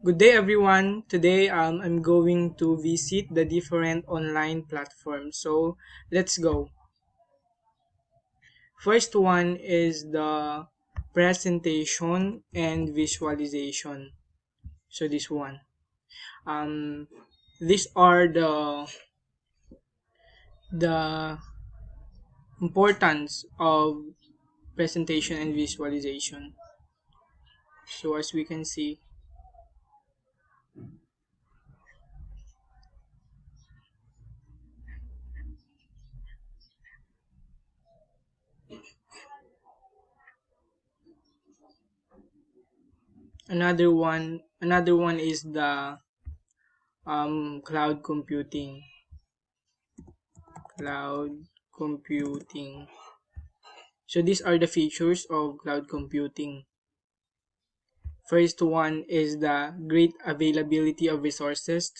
Good day, everyone. Today, I'm going to visit the different online platforms. So, let's go. First one is the presentation and visualization. So, this one. Um, these are the importance of presentation and visualization. So, as we can see, another one is the cloud computing. Cloud computing. So these are the features of cloud computing. First one is the great availability of resources,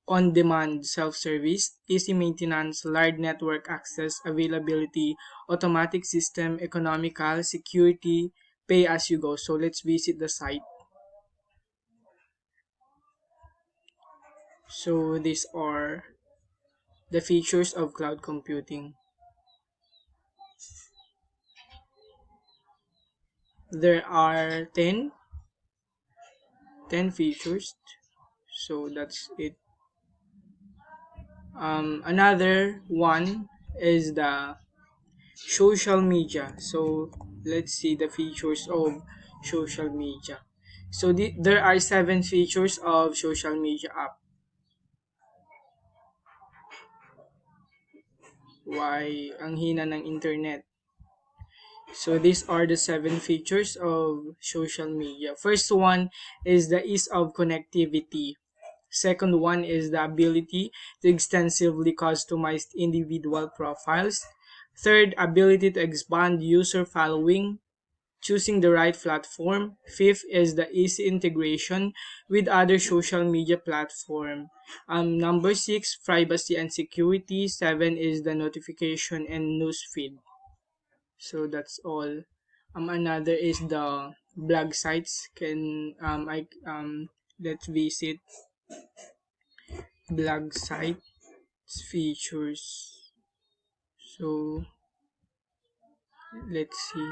on-demand self-service, easy maintenance, large network access, availability, automatic system, economical, security, pay as you go. So let's visit the site. So these are the features of cloud computing. There are 10 features. So that's it. Another one is the social media. So let's see the features of social media. So there are 7 features of social media app. Why ang hina ng internet? So these are the 7 features of social media. First one is the ease of connectivity. Second one is the ability to extensively customize individual profiles. Third, ability to expand user following, choosing the right platform. Fifth is the easy integration with other social media platform. Number 6, privacy and security. 7 is the notification and news feed. So that's all. Another is the blog sites. Let's visit blog sites features. So let's see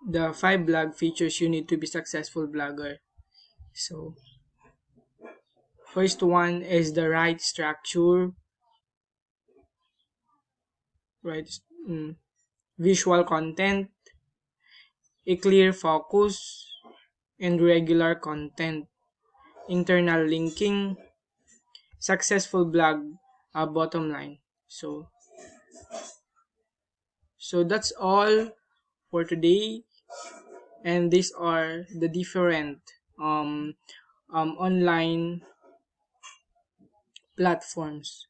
the 5 blog features you need to be successful blogger. So first one is the right structure, right, mm, visual content, a clear focus, and regular content, internal linking, successful blog, bottom line. So that's all for today, and these are the different online platforms.